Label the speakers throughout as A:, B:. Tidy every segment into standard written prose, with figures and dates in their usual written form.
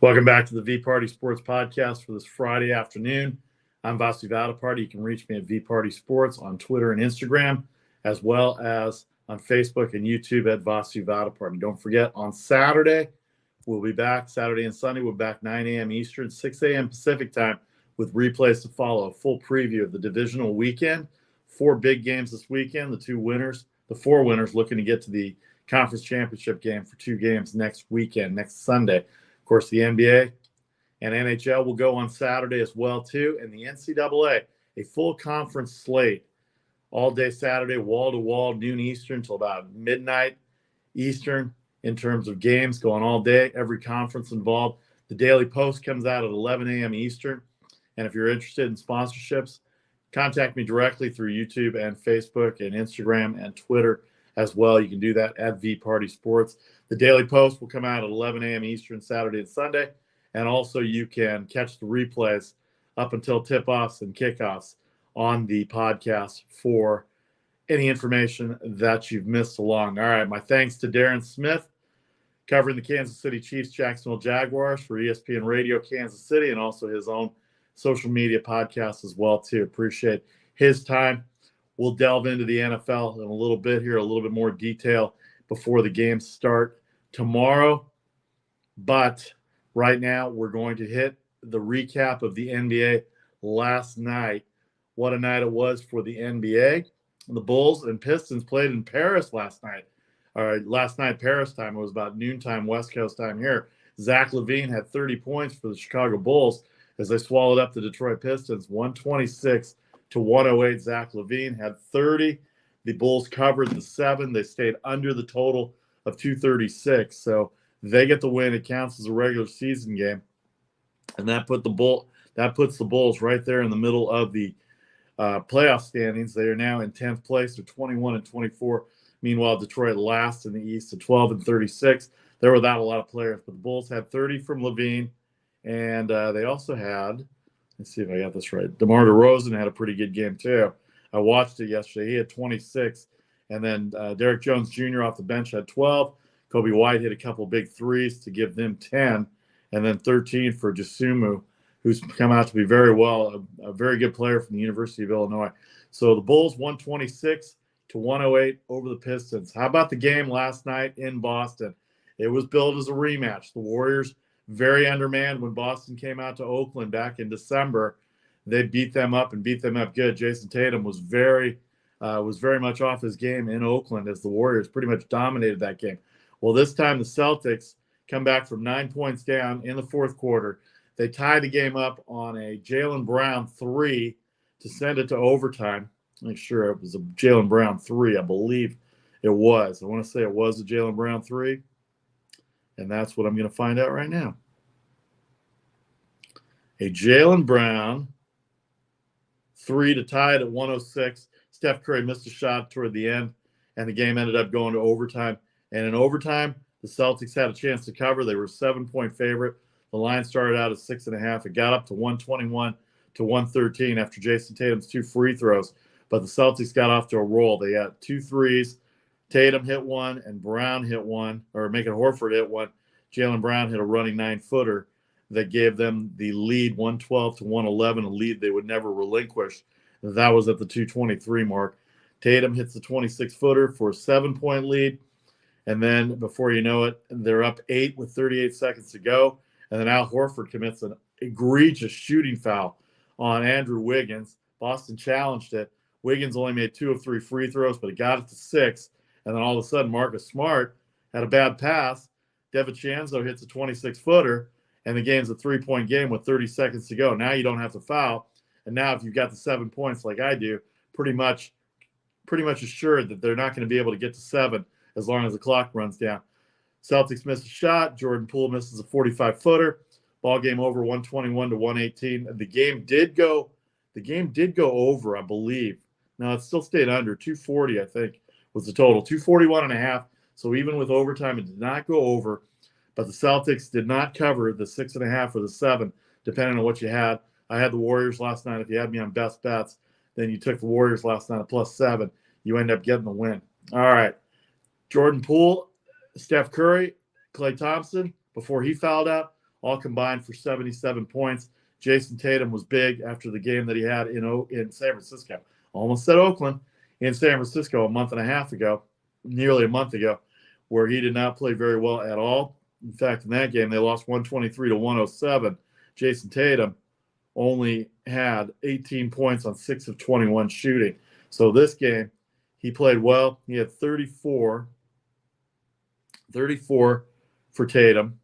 A: Welcome back to the VPartySports podcast for this Friday afternoon. I'm Vasu VParty. You can reach me at VPartySports on Twitter and Instagram, as well as on Facebook and YouTube at Vasu VParty. Don't forget, on Saturday, we'll be back. Saturday and Sunday, we'll be back 9 a.m. Eastern, 6 a.m. Pacific time, with replays to follow. A full preview of the divisional weekend. 4 big games this weekend. The 4 winners looking to get to the conference championship game for 2 games next weekend, next Sunday. Of course, the NBA and NHL will go on Saturday as well, too. And the NCAA, a full conference slate all day Saturday, wall-to-wall, noon Eastern until about midnight Eastern in terms of games going all day, every conference involved. The Daily Post comes out at 11 a.m. Eastern. And if you're interested in sponsorships, contact me directly through YouTube and Facebook and Instagram and Twitter as well. You can do that at VPartySports. The Daily Post will come out at 11 a.m. Eastern Saturday and Sunday. And also you can catch the replays up until tip-offs and kickoffs on the podcast for any information that you've missed along. All right, my thanks to Darren Smith, covering the Kansas City Chiefs, Jacksonville Jaguars for ESPN Radio Kansas City, and also his own social media podcast as well, too. Appreciate his time. We'll delve into the NFL in a little bit here, a little bit more detail before the games start tomorrow. But right now, we're going to hit the recap of the NBA last night. What a night it was for the NBA. The Bulls and Pistons played in Paris last night. All right, last night, Paris time. It was about noontime, West Coast time here. Zach LaVine had 30 points for the Chicago Bulls as they swallowed up the Detroit Pistons, 126-108. Zach LaVine had 30. The Bulls covered the 7. They stayed under the total of 236. So they get the win. It counts as a regular season game. And that puts the Bulls right there in the middle of the playoff standings. They are now in 10th place. They're 21-24. Meanwhile, Detroit last in the East at 12-36. They're without a lot of players, but the Bulls had 30 from LaVine. And they also had, let's see if I got this right, DeMar DeRozan had a pretty good game too. I watched it yesterday. He had 26. And then Derek Jones Jr. off the bench had 12. Kobe White hit a couple big threes to give them 10. And then 13 for Dosunmu, who's come out to be very well, a very good player from the University of Illinois. So the Bulls 126-108 over the Pistons. How about the game last night in Boston? It was billed as a rematch. The Warriors, very undermanned when Boston came out to Oakland back in December. They beat them up and beat them up good. Jason Tatum was very much off his game in Oakland as the Warriors pretty much dominated that game. Well, this time the Celtics come back from 9 points down in the fourth quarter. They tie the game up on a Jaylen Brown 3 to send it to overtime. Make sure it was a Jaylen Brown 3. I believe it was. I want to say it was a Jaylen Brown 3. And that's what I'm going to find out right now. A Jaylen Brown 3 to tie it at 106. Steph Curry missed a shot toward the end, and the game ended up going to overtime. And in overtime, the Celtics had a chance to cover. They were a 7-point favorite. The line started out at 6.5. It got up to 121-113 after Jason Tatum's 2 free throws. But the Celtics got off to a roll. They got 2 threes. Tatum hit 1 and Brown hit 1, or Michael Horford hit 1. Jaylen Brown hit a running 9-footer that gave them the lead 112-111, a lead they would never relinquish. That was at the 2:23 mark. Tatum hits the 26-footer for a 7-point lead. And then before you know it, they're up 8 with 38 seconds to go. And then Al Horford commits an egregious shooting foul on Andrew Wiggins. Boston challenged it. Wiggins only made 2 of 3 free throws, but he got it to 6. And then all of a sudden, Marcus Smart had a bad pass. DiVincenzo hits a 26-footer, and the game's a 3-point game with 30 seconds to go. Now you don't have to foul. And now if you've got the 7 points like I do, pretty much assured that they're not going to be able to get to 7 as long as the clock runs down. Celtics miss a shot. Jordan Poole misses a 45-footer. Ball game over 121-118. The game did go over, I believe. No, it still stayed under 240, I think, was the total. 241.5. So even with overtime, it did not go over. But the Celtics did not cover the 6.5 or the 7, depending on what you had. I had the Warriors last night. If you had me on best bets, then you took the Warriors last night at +7. You end up getting the win. All right. Jordan Poole, Steph Curry, Klay Thompson, before he fouled out, all combined for 77 points. Jason Tatum was big after the game that he had in San Francisco. Almost said Oakland. In San Francisco nearly a month ago, where he did not play very well at all. In fact, in that game, they lost 123-107. Jason Tatum only had 18 points on 6 of 21 shooting. So this game, he played well. He had 34 for Tatum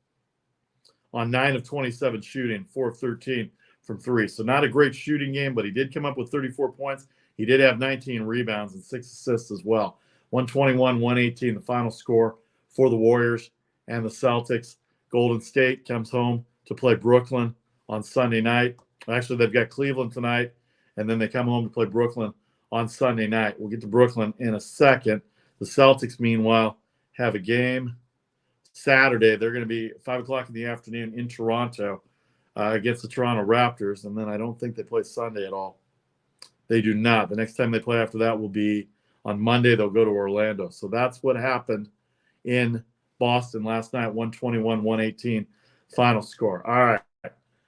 A: on 9 of 27 shooting, 4 of 13 from 3. So not a great shooting game, but he did come up with 34 points. He did have 19 rebounds and 6 assists as well. 121-118, the final score for the Warriors and the Celtics. Golden State comes home to play Brooklyn on Sunday night. Actually, they've got Cleveland tonight, and then they come home to play Brooklyn on Sunday night. We'll get to Brooklyn in a second. The Celtics, meanwhile, have a game Saturday. They're going to be 5 o'clock in the afternoon in Toronto against the Toronto Raptors, and then I don't think they play Sunday at all. They do not. The next time they play after that will be on Monday. They'll go to Orlando. So that's what happened in Boston last night, 121-118 final score. All right.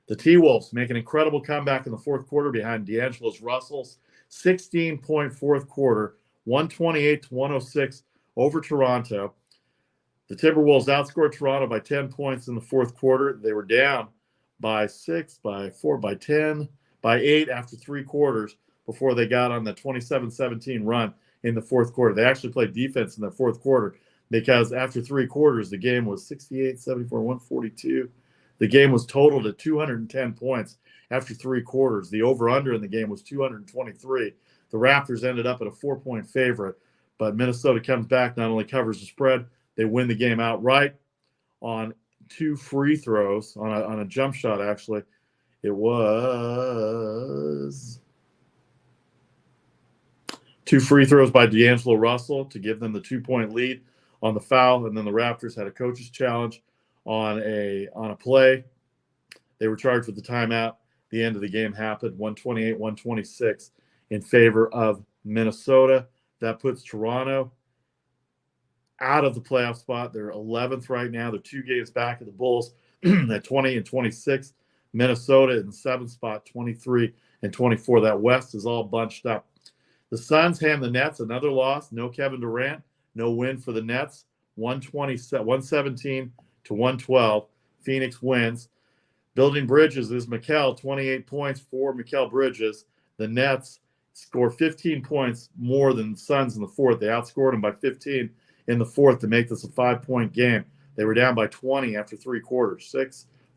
A: The T-Wolves make an incredible comeback in the fourth quarter behind D'Angelo Russell's 16-point fourth quarter, 128-106 over Toronto. The Timberwolves outscored Toronto by 10 points in the fourth quarter. They were down by 6, by 4, by 10, by 8 after 3 quarters before they got on the 27-17 run in the fourth quarter. They actually played defense in the fourth quarter because after 3 quarters, the game was 68-74-142. The game was totaled at 210 points after 3 quarters. The over-under in the game was 223. The Raptors ended up at a 4-point favorite, but Minnesota comes back, not only covers the spread, they win the game outright on 2 free throws, on a jump shot, actually. It was 2 free throws by D'Angelo Russell to give them the 2-point lead on the foul, and then the Raptors had a coach's challenge on a play. They were charged with the timeout. The end of the game happened, 128-126 in favor of Minnesota. That puts Toronto out of the playoff spot. They're 11th right now. They're 2 games back of the Bulls at 20 and 26. Minnesota in the 7th spot, 23 and 24. That West is all bunched up. The Suns hand the Nets another loss. No Kevin Durant. No win for the Nets. 117-112. Phoenix wins. Building bridges is Mikal, 28 points for Mikal Bridges. The Nets score 15 points more than the Suns in the fourth. They outscored them by 15 in the fourth to make this a 5-point game. They were down by 20 after 3 quarters.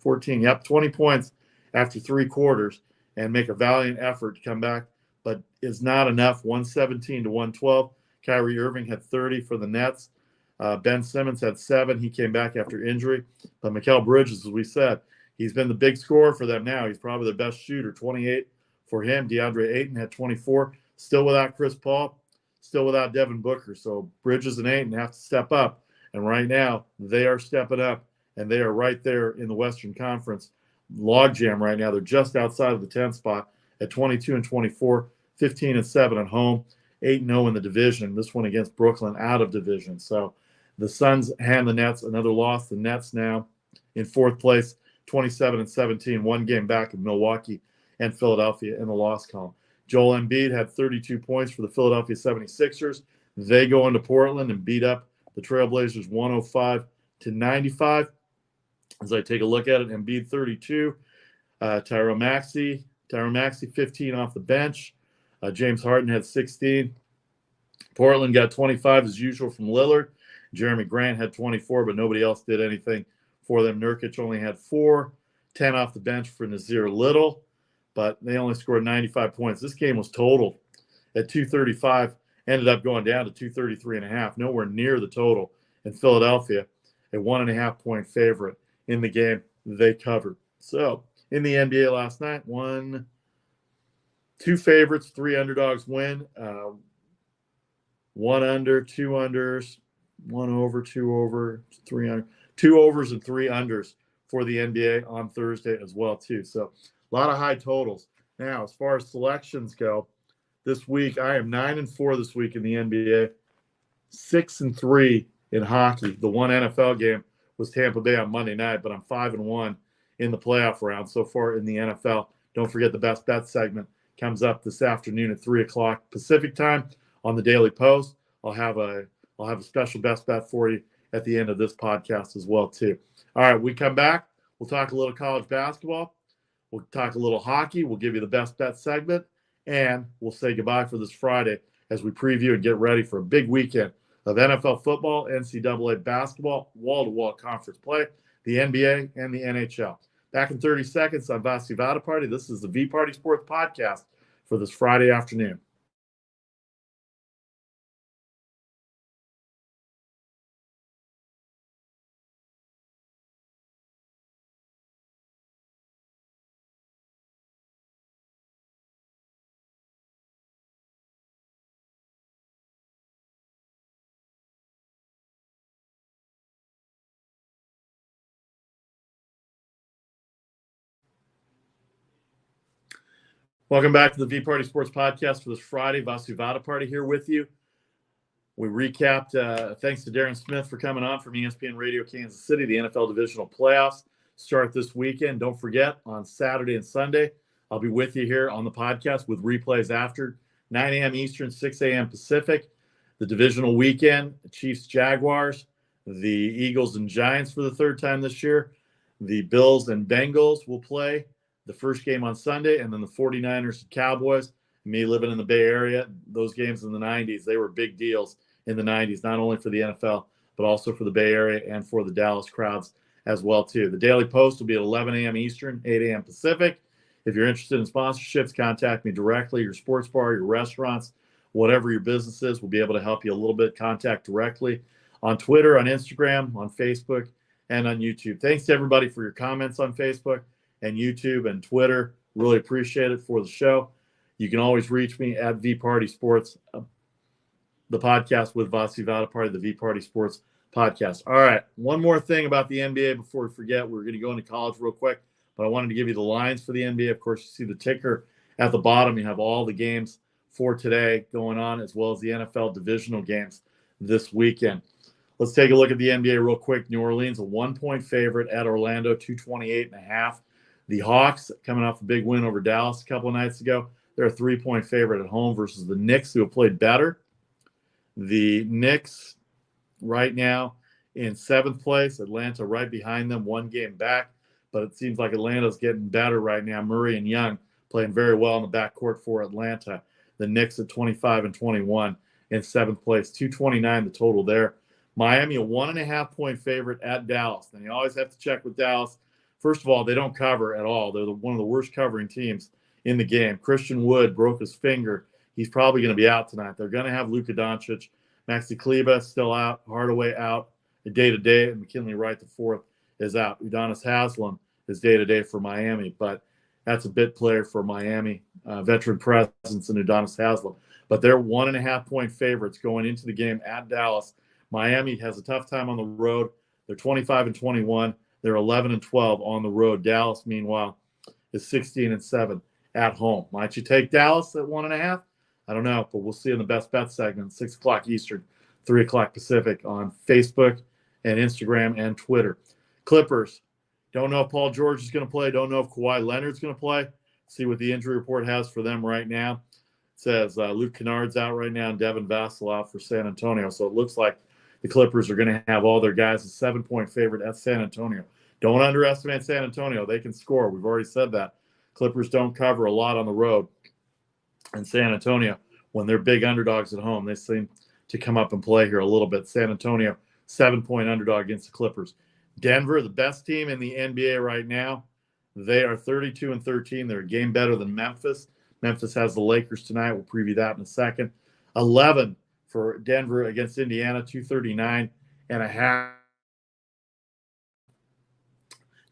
A: 20 points after 3 quarters, and make a valiant effort to come back, but is not enough. 117-112. Kyrie Irving had 30 for the Nets. Ben Simmons had 7. He came back after injury. But Mikal Bridges, as we said, he's been the big scorer for them now. He's probably the best shooter, 28 for him. DeAndre Ayton had 24. Still without Chris Paul, still without Devin Booker. So Bridges and Ayton have to step up. And right now, they are stepping up, and they are right there in the Western Conference logjam right now. They're just outside of the 10th spot at 22 and 24, 15 and 7 at home, 8-0 in the division. This one against Brooklyn out of division. So the Suns hand the Nets another loss. The Nets now in 4th place, 27 and 17, 1 game back of Milwaukee and Philadelphia in the loss column. Joel Embiid had 32 points for the Philadelphia 76ers. They go into Portland and beat up the Trailblazers 105-95. As I take a look at it, Embiid 32, Tyrone Maxey 15 off the bench. James Harden had 16. Portland got 25 as usual from Lillard. Jeremy Grant had 24, but nobody else did anything for them. Nurkic only had 4, 10 off the bench for Nasir Little, but they only scored 95 points. This game was totaled at 235, ended up going down to 233.5, nowhere near the total in Philadelphia, a 1.5-point favorite in the game they covered. So in the NBA last night, 2 favorites, 3 underdogs win. 1 under, 2 unders, 1 over, 2 over, 3 under, 2 overs and 3 unders for the NBA on Thursday as well too. So a lot of high totals. Now, as far as selections go, this week I am 9-4 this week in the NBA, 6-3 in hockey. The one NFL game was Tampa Bay on Monday night, but I'm 5-1 in the playoff round so far in the NFL. Don't forget the Best Bet segment comes up this afternoon at 3 o'clock Pacific time on the Daily Post. I'll have a special Best Bet for you at the end of this podcast as well, too. All right, we come back. We'll talk a little college basketball. We'll talk a little hockey. We'll give you the Best Bet segment, and we'll say goodbye for this Friday as we preview and get ready for a big weekend of NFL football, NCAA basketball, wall-to-wall conference play, the NBA, and the NHL. Back in 30 seconds, I'm Vasi Vadaparty. This is the VPartySports podcast for this Friday afternoon. Welcome back to the VPartySports podcast for this Friday. Vasu Vadaparty here with you. We recapped, thanks to Darren Smith for coming on from ESPN Radio Kansas City. The NFL Divisional playoffs start this weekend. Don't forget, on Saturday and Sunday, I'll be with you here on the podcast with replays after 9 a.m. Eastern, 6 a.m. Pacific. The Divisional weekend, Chiefs, Jaguars, the Eagles and Giants for the third time this year. The Bills and Bengals will play the first game on Sunday, and then the 49ers and Cowboys. Me living in the Bay Area, those games in the 90s, they were big deals in the 90s, not only for the NFL, but also for the Bay Area and for the Dallas crowds as well, too. The Daily Post will be at 11 a.m. Eastern, 8 a.m. Pacific. If you're interested in sponsorships, contact me directly. Your sports bar, your restaurants, whatever your business is, we'll be able to help you a little bit. Contact directly on Twitter, on Instagram, on Facebook, and on YouTube. Thanks to everybody for your comments on Facebook and YouTube and Twitter. Really appreciate it for the show. You can always reach me at VPartySports, the podcast with Vasi Vadaparty, the VPartySports podcast. All right, one more thing about the NBA before we forget. We're going to go into college real quick, but I wanted to give you the lines for the NBA. Of course, you see the ticker at the bottom. You have all the games for today going on, as well as the NFL divisional games this weekend. Let's take a look at the NBA real quick. New Orleans, a 1-point favorite at Orlando, 228.5. The Hawks, coming off a big win over Dallas a couple of nights ago, they're a 3-point favorite at home versus the Knicks, who have played better. The Knicks right now in 7th place, Atlanta right behind them, 1 game back, but it seems like Atlanta's getting better right now. Murray and Young playing very well in the backcourt for Atlanta. The Knicks at 25-21 in 7th place, 229 the total there. Miami, a 1.5-point favorite at Dallas. And you always have to check with Dallas. First of all, they don't cover at all. They're one of the worst covering teams in the game. Christian Wood broke his finger. He's probably going to be out tonight. They're going to have Luka Doncic. Maxi Kleber still out. Hardaway out day-to-day. And McKinley Wright, the fourth, is out. Udonis Haslem is day-to-day for Miami. But that's a bit player for Miami. Veteran presence in Udonis Haslem. But they're 1.5-point favorites going into the game at Dallas. Miami has a tough time on the road. They're 25-21. They're 11-12 on the road. Dallas, meanwhile, is 16-7 at home. Might you take Dallas at 1.5? I don't know, but we'll see in the Best Bet segment, 6 o'clock Eastern, 3 o'clock Pacific on Facebook and Instagram and Twitter. Clippers, don't know if Paul George is going to play. Don't know if Kawhi Leonard's going to play. See what the injury report has for them right now. It says Luke Kennard's out right now and Devin Vassell out for San Antonio. So it looks like the Clippers are going to have all their guys a 7-point favorite at San Antonio. Don't underestimate San Antonio. They can score. We've already said that. Clippers don't cover a lot on the road. And San Antonio, when they're big underdogs at home, they seem to come up and play here a little bit. San Antonio, 7-point underdog against the Clippers. Denver, the best team in the NBA right now. They are 32-13. They're a game better than Memphis. Memphis has the Lakers tonight. We'll preview that in a second. 11 for Denver against Indiana, 239.5.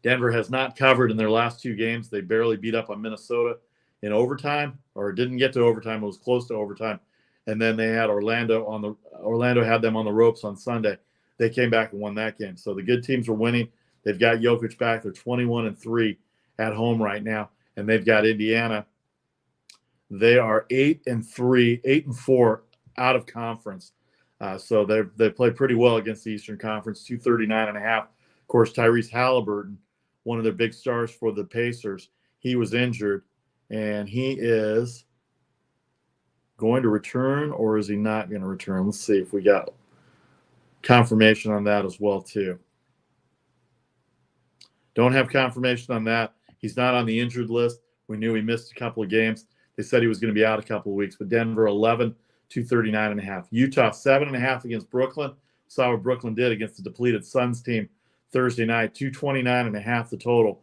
A: Denver has not covered in their last 2 games. They barely beat up on Minnesota in overtime, or didn't get to overtime. It was close to overtime. And then they had Orlando had them on the ropes on Sunday. They came back and won that game. So the good teams are winning. They've got Jokic back. They're 21-3 at home right now. And they've got Indiana. They are 8-3, 8-4 out of conference. So they played pretty well against the Eastern Conference, 239.5. Of course, Tyrese Halliburton one of their big stars for the Pacers. He was injured, and he is going to return, or is he not going to return? Let's see if we got confirmation on that as well, too. Don't have confirmation on that. He's not on the injured list. We knew he missed a couple of games. They said he was going to be out a couple of weeks. But Denver 11, 239.5. Utah 7.5 against Brooklyn. Saw what Brooklyn did against the depleted Suns team Thursday night. 229.5 the total.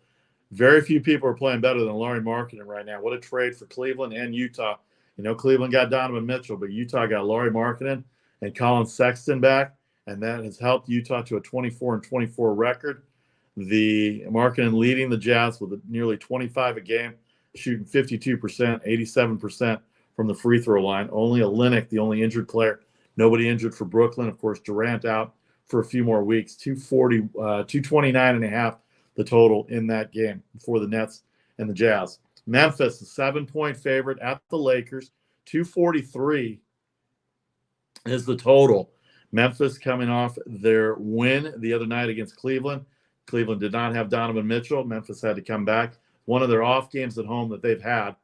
A: Very few people are playing better than Lauri Markkanen right now. What a trade for Cleveland and Utah. You know, Cleveland got Donovan Mitchell, but Utah got Lauri Markkanen and Colin Sexton back, and that has helped Utah to a 24-24 record. The Markkanen leading the Jazz with nearly 25 a game, shooting 52%, 87% from the free throw line. Only Olynyk, the only injured player. Nobody injured for Brooklyn. Of course, Durant out for a few more weeks. 229.5 the total in that game for the Nets and the Jazz. Memphis, a 7-point favorite at the Lakers. 243 is the total. Memphis coming off their win the other night against Cleveland. Cleveland did not have Donovan Mitchell. Memphis had to come back. One of their off games at home that they've had,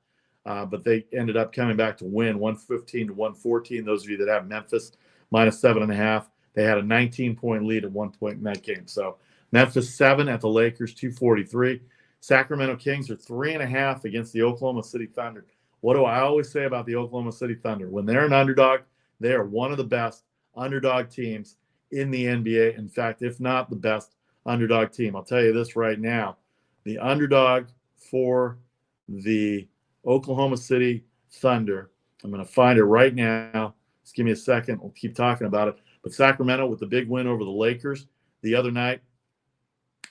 A: but they ended up coming back to win 115-114. Those of you that have Memphis minus 7.5, they had a 19-point lead at one point in that game. So Memphis 7 at the Lakers, 243. Sacramento Kings are 3.5 against the Oklahoma City Thunder. What do I always say about the Oklahoma City Thunder? When they're an underdog, they are one of the best underdog teams in the NBA. In fact, if not the best underdog team. I'll tell you this right now. The underdog for the Oklahoma City Thunder, I'm going to find it right now. Just give me a second. We'll keep talking about it. But Sacramento with the big win over the Lakers the other night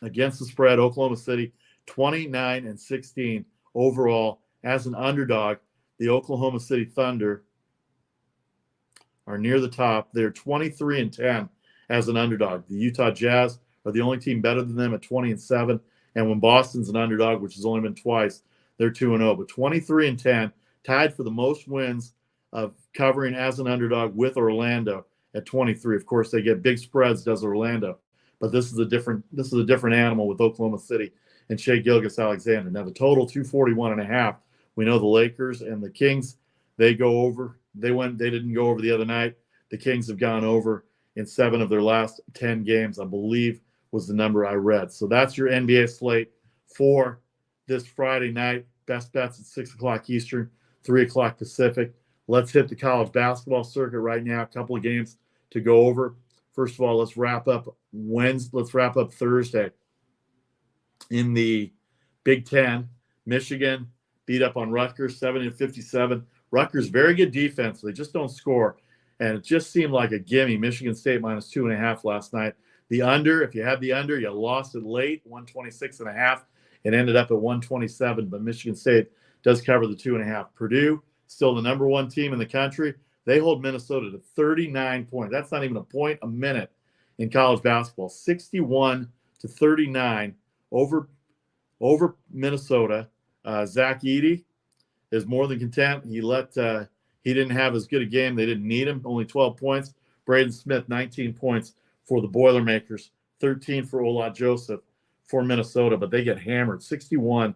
A: against the spread, Oklahoma City 29-16 overall as an underdog. The Oklahoma City Thunder are near the top. They're 23-10 as an underdog. The Utah Jazz are the only team better than them at 20-7. And when Boston's an underdog, which has only been twice, they're 2-0. But 23-10, tied for the most wins of covering as an underdog with Orlando at 23. Of course, they get big spreads, does Orlando. But this is a different animal with Oklahoma City and Shai Gilgeous-Alexander. Now the total 241.5. We know the Lakers and the Kings, they go over. They didn't go over the other night. The Kings have gone over in 7 of their last 10 games, I believe was the number I read. So that's your NBA slate for this Friday night. Best bets at 6 o'clock Eastern, 3 o'clock Pacific. Let's hit the college basketball circuit right now. A couple of games to go over. First of all, let's wrap up Thursday. In the Big Ten, Michigan beat up on Rutgers 70-57. Rutgers, very good defense. They just don't score. And it just seemed like a gimme. Michigan State minus 2.5 last night. The under, if you had the under, you lost it late, 126.5. It ended up at 127, but Michigan State does cover the 2.5. Purdue, still the number 1 team in the country. They hold Minnesota to 39 points. That's not even a point a minute in college basketball. 61-39 over Minnesota. Zach Edey is more than content. He didn't have as good a game. They didn't need him. Only 12 points. Braden Smith, 19 points for the Boilermakers. 13 for Ola Joseph for Minnesota, but they get hammered 61-39,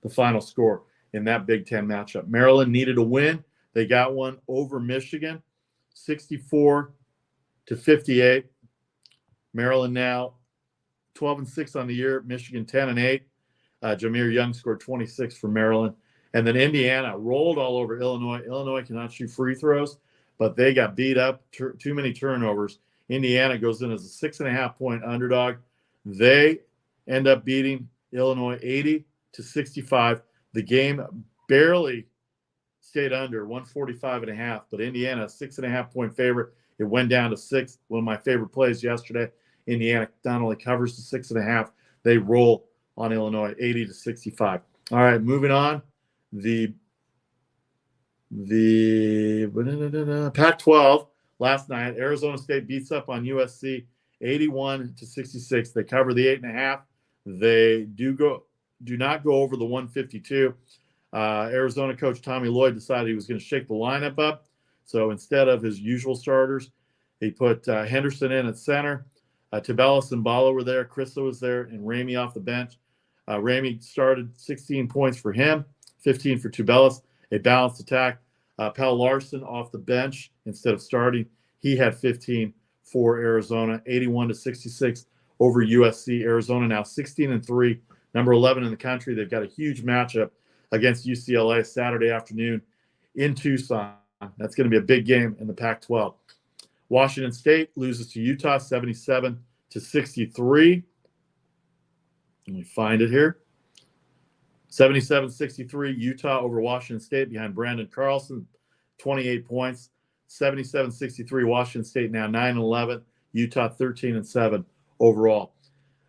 A: the final score in that Big Ten matchup. Maryland needed a win. They got one over Michigan, 64-58. Maryland now 12-6 on the year. Michigan 10-8. Jameer Young scored 26 for Maryland. And then Indiana rolled all over Illinois. Illinois cannot shoot free throws, but they got beat up. Too many turnovers. Indiana goes in as a 6.5-point underdog. They end up beating Illinois 80-65. The game barely stayed under 145.5, but Indiana, 6.5-point favorite. It went down to 6. One of my favorite plays yesterday. Indiana not only covers the 6.5, they roll on Illinois 80-65. All right, moving on. The Pac-12 last night, Arizona State beats up on USC 81-66. They cover the 8.5. They do not go over the 152. Arizona coach Tommy Lloyd decided he was going to shake the lineup up. So instead of his usual starters, he put Henderson in at center. Tubelis and Bala were there. Krista was there, and Ramey off the bench. Ramey started 16 points for him, 15 for Tubelis, a balanced attack. Pal Larson off the bench instead of starting. He had 15 for Arizona, 81-66 over USC. Arizona now 16-3, number 11 in the country. They've got a huge matchup against UCLA Saturday afternoon in Tucson. That's going to be a big game in the Pac-12. Washington State loses to Utah 77-63. Let me find it here. 77-63, Utah over Washington State behind Brandon Carlson, 28 points. 77-63, Washington State now 9-11, Utah 13-7 overall.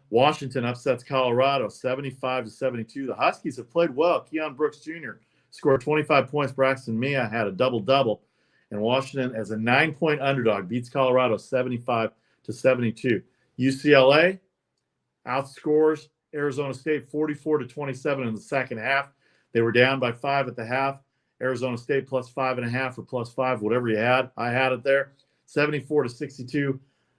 A: Washington upsets Colorado 75-72. The Huskies have played well. Keon Brooks Jr. scored 25 points. Braxton Mia had a double-double. And Washington, as a 9-point underdog, beats Colorado 75-72. UCLA outscores Arizona State 44-27 in the second half. They were down by 5 at the half. Arizona State plus 5.5 or plus 5, whatever you had. I had it there. 74-62.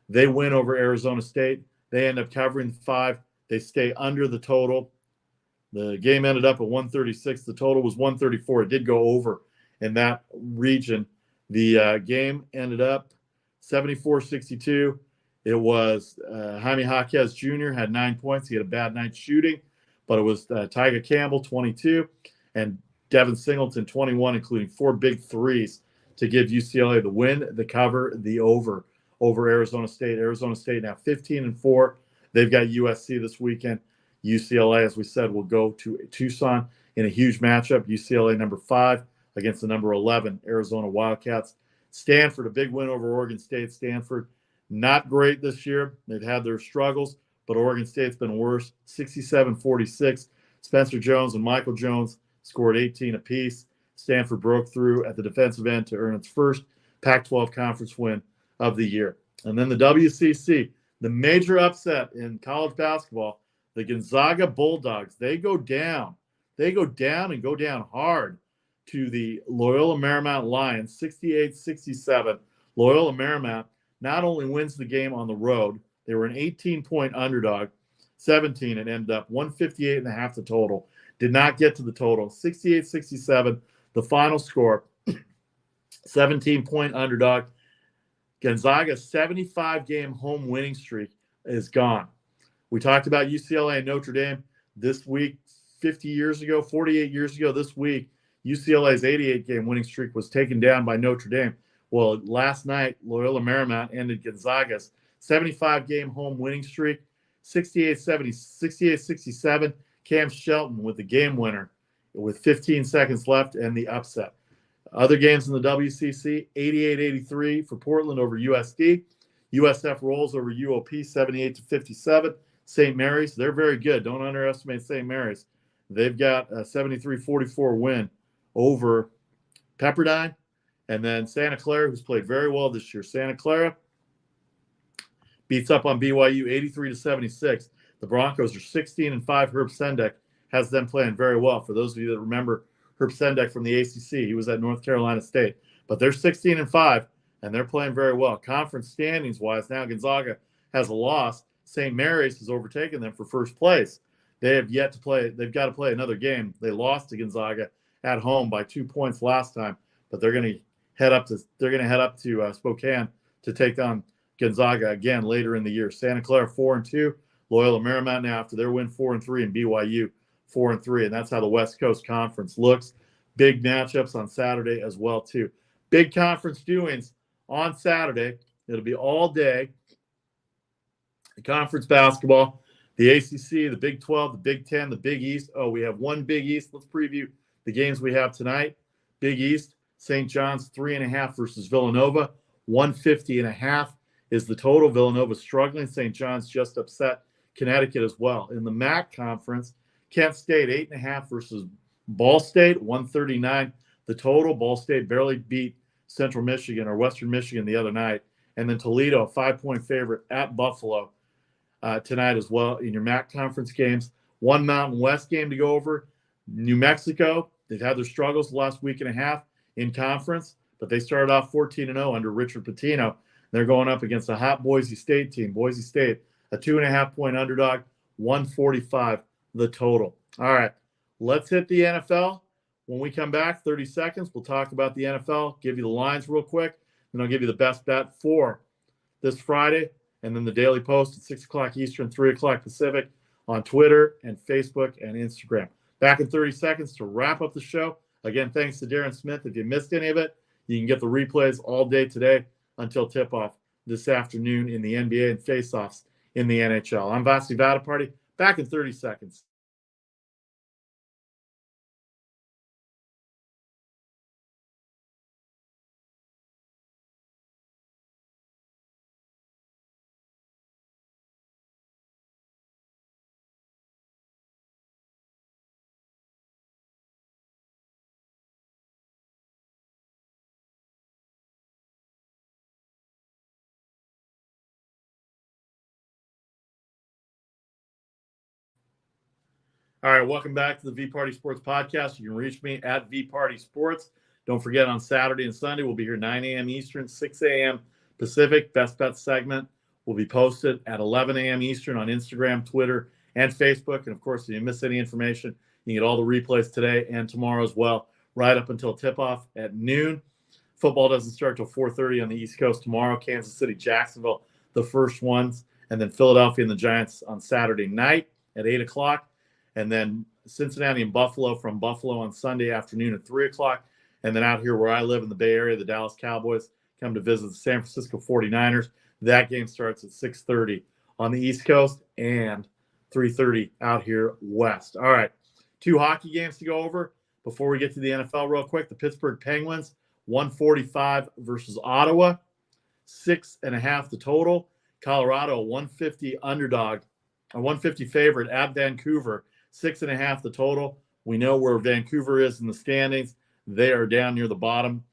A: They win over Arizona State. They end up covering 5. They stay under the total. The game ended up at 136. The total was 134. It did go over in that region. The game ended up 74-62. It was Jaime Jaquez Jr. had 9 points. He had a bad night shooting, but it was Tyga Campbell, 22, and Devin Singleton, 21, including 4 big threes to give UCLA the win, the cover, the over Arizona State. Arizona State now 15-4. They've got USC this weekend. UCLA, as we said, will go to Tucson in a huge matchup. UCLA number 5 against the number 11 Arizona Wildcats. Stanford, a big win over Oregon State. Stanford, not great this year. They've had their struggles, but Oregon State's been worse. 67-46. Spencer Jones and Michael Jones scored 18 apiece. Stanford broke through at the defensive end to earn its first Pac-12 conference win of the year. And then the WCC, the major upset in college basketball, the Gonzaga Bulldogs. They go down. They go down and go down hard to the Loyola Marymount Lions, 68-67. Loyola Marymount not only wins the game on the road, they were an 18-point underdog, 17, and ended up 158.5 the total. Did not get to the total. 68-67, the final score. 17-point underdog. Gonzaga's 75-game home winning streak is gone. We talked about UCLA and Notre Dame this week. 48 years ago this week, UCLA's 88-game winning streak was taken down by Notre Dame. Well, last night, Loyola Marymount ended Gonzaga's 75-game home winning streak, 68-67. Cam Shelton with the game winner with 15 seconds left and the upset. Other games in the WCC, 88-83 for Portland over USD. USF rolls over UOP, 78-57. St. Mary's, they're very good. Don't underestimate St. Mary's. They've got a 73-44 win over Pepperdine. And then Santa Clara, who's played very well this year. Santa Clara beats up on BYU 83-76. The Broncos are 16-5. Herb Sendek has them playing very well. For those of you that remember Herb Sendek from the ACC, he was at North Carolina State. But they're 16-5, and they're playing very well. Conference standings-wise, now Gonzaga has a loss. St. Mary's has overtaken them for first place. They have yet to play. They've got to play another game. They lost to Gonzaga at home by 2 points last time, but they're going to head up to Spokane to take on Gonzaga again later in the year. Santa Clara 4-2, Loyola Marymount now after their win 4-3, and BYU 4-3, and that's how the West Coast Conference looks. Big matchups on Saturday as well too. Big conference doings on Saturday. It'll be all day. The conference basketball, the ACC, the Big 12, the Big 10, the Big East. Oh, we have one Big East. Let's preview the games we have tonight. Big East, St. John's 3.5 versus Villanova. 150.5 is the total. Villanova struggling. St. John's just upset Connecticut as well. In the MAC conference, Kent State 8.5 versus Ball State. 139 the total. Ball State barely beat Central Michigan or Western Michigan the other night. And then Toledo, a 5-point favorite at Buffalo tonight as well in your MAC conference games. One Mountain West game to go over. New Mexico, they've had their struggles the last week and a half in conference, but they started off 14-0 under Richard Pitino. They're going up against a hot Boise State team. Boise State, a 2.5-point underdog, 145 the total. All right, let's hit the NFL. When we come back, 30 seconds, we'll talk about the NFL, give you the lines real quick, and I'll give you the best bet for this Friday, and then the Daily Post at 6 o'clock Eastern, 3 o'clock Pacific on Twitter and Facebook and Instagram. Back in 30 seconds to wrap up the show. Again, thanks to Darren Smith. If you missed any of it, you can get the replays all day today until tip-off this afternoon in the NBA and face-offs in the NHL. I'm Vasi Vadaparty. Back in 30 seconds. All right, welcome back to the VPartySports podcast. You can reach me at VPartySports. Don't forget, on Saturday and Sunday, we'll be here 9 a.m. Eastern, 6 a.m. Pacific. Best Bet segment will be posted at 11 a.m. Eastern on Instagram, Twitter, and Facebook. And, of course, if you miss any information, you can get all the replays today and tomorrow as well, right up until tip-off at noon. Football doesn't start till 4:30 on the East Coast tomorrow. Kansas City, Jacksonville, the first ones. And then Philadelphia and the Giants on Saturday night at 8 o'clock. And then Cincinnati and Buffalo from Buffalo on Sunday afternoon at 3 o'clock. And then out here where I live in the Bay Area, the Dallas Cowboys come to visit the San Francisco 49ers. That game starts at 6:30 on the East Coast and 3:30 out here west. All right, 2 hockey games to go over before we get to the NFL real quick. The Pittsburgh Penguins, 145 versus Ottawa, 6.5 the total. Colorado, a 150 underdog, a 150 favorite at Vancouver, 6.5 the total. We know where Vancouver is in the standings. They are down near the bottom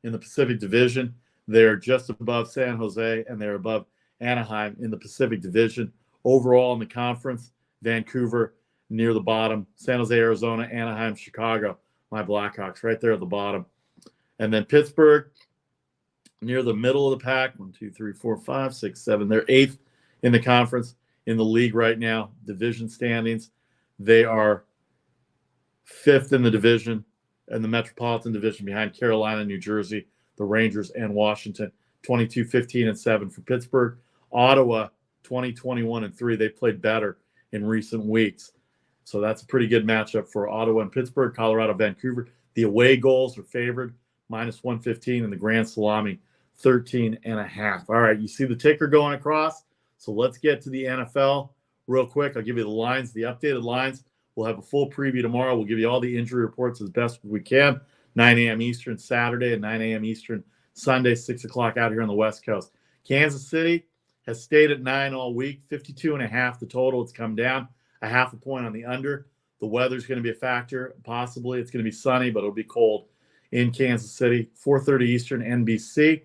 A: in the Pacific Division. They're just above San Jose, and they're above Anaheim in the Pacific Division. Overall in the conference, Vancouver near the bottom, San Jose, Arizona, Anaheim, Chicago, my Blackhawks right there at the bottom. And then Pittsburgh near the middle of the pack, 1, 2, 3, 4, 5, 6, 7. They're 8th in the conference in the league right now, division standings. They are 5th in the division, in the Metropolitan Division, behind Carolina, New Jersey, the Rangers, and Washington. 22, 15, and 7 for Pittsburgh. Ottawa, 20, 21, and 3. They played better in recent weeks. So that's a pretty good matchup for Ottawa and Pittsburgh. Colorado, Vancouver. The away goals are favored, minus 115, and the Grand Salami, 13.5. All right, you see the ticker going across. So let's get to the NFL real quick. I'll give you the lines, the updated lines. We'll have a full preview tomorrow. We'll give you all the injury reports as best as we can. 9 a.m. Eastern Saturday and 9 a.m. Eastern Sunday, 6 o'clock out here on the West Coast. Kansas City has stayed at 9 all week, 52.5 the total. It's come down a 0.5 point on the under. The weather's going to be a factor. Possibly it's going to be sunny, but it'll be cold in Kansas City. 4:30 Eastern, NBC.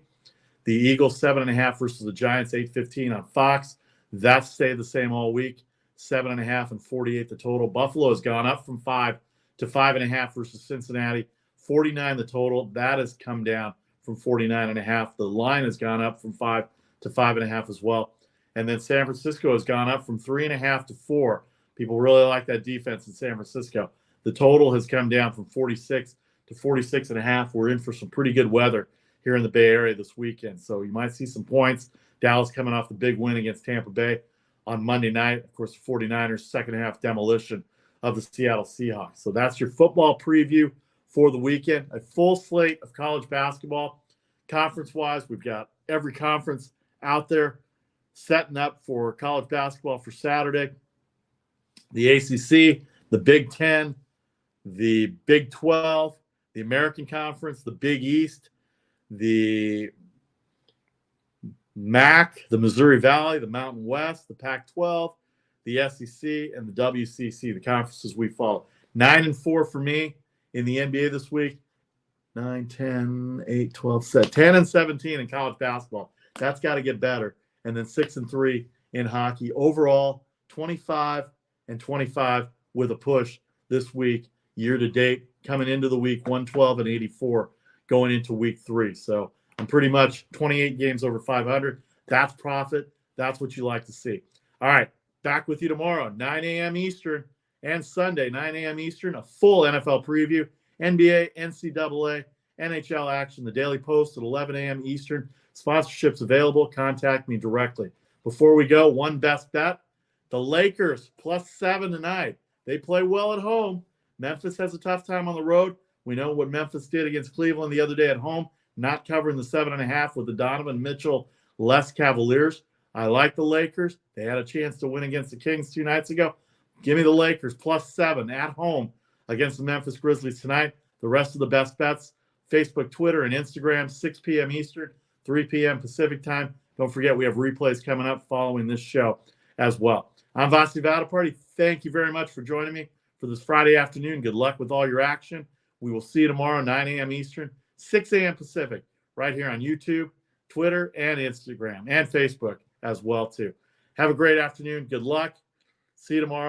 A: The Eagles, 7.5 versus the Giants, 8:15 on Fox. That's stayed the same all week, 7.5 and 48 the total. Buffalo has gone up from 5 to 5.5 versus Cincinnati, 49 the total. That has come down from 49.5. The line has gone up from 5 to 5.5 as well. And then San Francisco has gone up from 3.5 to 4. People really like that defense in San Francisco. The total has come down from 46 to 46.5. We're in for some pretty good weather here in the Bay Area this weekend. So you might see some points. Dallas coming off the big win against Tampa Bay on Monday night. Of course, the 49ers second half demolition of the Seattle Seahawks. So that's your football preview for the weekend. A full slate of college basketball. Conference-wise, we've got every conference out there setting up for college basketball for Saturday. The ACC, the Big Ten, the Big 12, the American Conference, the Big East, the MAC, the Missouri Valley, the Mountain West, the Pac-12, the SEC, and the WCC, the conferences we follow. 9-4 for me in the NBA this week. 9, 10, 8, 12, 10 and 17 in college basketball. That's got to get better. And then 6-3 in hockey. Overall, 25 and 25 with a push this week, year to date, coming into the week, 112 and 84 going into week 3. So I'm pretty much 28 games over 500. That's profit. That's what you like to see. All right, back with you tomorrow, 9 a.m. Eastern, and Sunday, 9 a.m. Eastern, a full NFL preview, NBA, NCAA, NHL action, the Daily Post at 11 a.m. Eastern. Sponsorships available. Contact me directly. Before we go, one best bet, the Lakers +7 tonight. They play well at home. Memphis has a tough time on the road. We know what Memphis did against Cleveland the other day at home, not covering the 7.5 with the Donovan Mitchell-less Cavaliers. I like the Lakers. They had a chance to win against the Kings 2 nights ago. Give me the Lakers +7 at home against the Memphis Grizzlies tonight. The rest of the best bets, Facebook, Twitter, and Instagram, 6 p.m. Eastern, 3 p.m. Pacific time. Don't forget, we have replays coming up following this show as well. I'm Vasi Vadaparty. Thank you very much for joining me for this Friday afternoon. Good luck with all your action. We will see you tomorrow, 9 a.m. Eastern, 6 a.m. Pacific, right here on YouTube, Twitter, and Instagram, and Facebook as well, too. Have a great afternoon. Good luck. See you tomorrow.